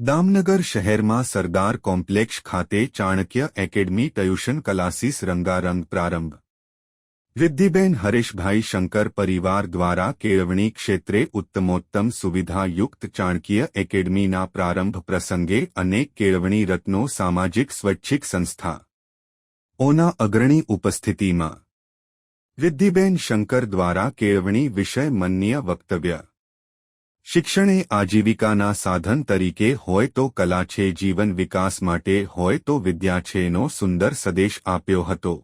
દામનગર શહેરમાં સરદાર કોમ્પ્લેક્ષ ખાતે Chanakya academy tuition classes રંગારંગ પ્રારંભ। રિદ્ધિબેન હરેશભાઈ શંકર પરિવાર દ્વારા કેળવણી ક્ષેત્રે ઉત્તમોત્તમ સુવિધાયુક્ત ચાણક્ય એકેડમીના પ્રારંભ પ્રસંગે અનેક કેળવણી રત્નો સામાજિક સ્વૈચ્છિક સંસ્થાઓના અગ્રણી ઉપસ્થિતિમાં રિદ્ધિબેન શંકર દ્વારા કેળવણી વિષય મનનીય વક્તવ્ય। શિક્ષણ એ આજીવિકાના સાધન તરીકે હોય તો કલા છે, જીવન વિકાસ માટે હોય તો વિદ્યા છેનો સુંદર સંદેશ આપ્યો હતો।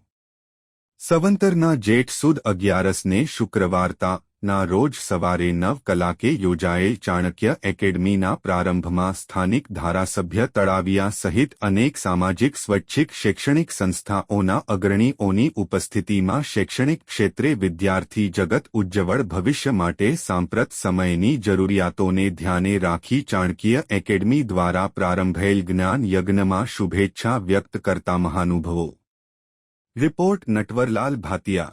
સંવંતરના જેઠ સુદ 11ને શુક્રવારના રોજ સવારે 9 કલાકે યોજાયેલ ચાણક્ય એકેડમીના પ્રારંભમાં સ્થાનિક ધારાસભ્ય તળાવિયા સહિત અનેક સામાજિક સ્વૈચ્છિક શૈક્ષણિક સંસ્થાઓના અગ્રણીઓની ઉપસ્થિતિમાં શૈક્ષણિક ક્ષેત્રે વિદ્યાર્થી જગત ઉજ્જવળ ભવિષ્ય માટે સાંપ્રત સમયની જરૂરિયાતોને ધ્યાને રાખી ચાણક્ય એકેડમી દ્વારા પ્રારંભેલ જ્ઞાન યજ્ઞમાં શુભેચ્છા વ્યક્ત કરતા મહાનુભાવો। રિપોર્ટ નટવરલાલ ભાતિયા।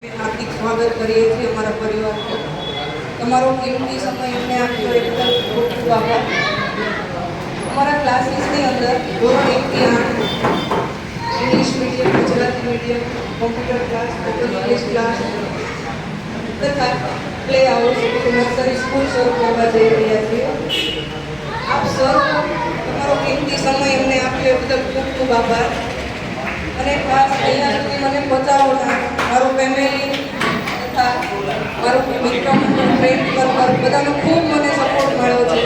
हार्दिक स्वागत करिए છીએ અમારા પરિવાર તમારો કિંમતી સમય અમને આપ્યો એકદમ ખૂબ ખૂબ આભાર। અમારા ક્લાસીસની અંદર ધોરણ 1 થી 8 English medium, Gujarati medium, computer class, English class तथा प्ले हाउस नर्सरी स्कूल શરૂ કરવા જઈ રહ્યા છીએ। આપ સૌ તમારો કિંમતી સમય અમને આપ્યો એકદમ ખૂબ ખૂબ આભાર। અને ખાસ અહીંયા સુધી મને પહોંચાડવાના મારું ફેમિલી તથા મારું મિત્ર ફ્રેન્ડ સર્કલ બધાનો ખૂબ મને સપોર્ટ મળ્યો છે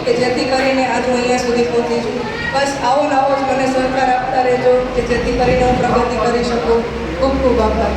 કે જેથી કરીને આજ હું અહીંયા સુધી પહોંચી છું। બસ આવો ને આવો જ મને સહકાર આપતા રહેજો કે જેથી કરીને હું પ્રગતિ કરી શકું। ખૂબ ખૂબ આભાર।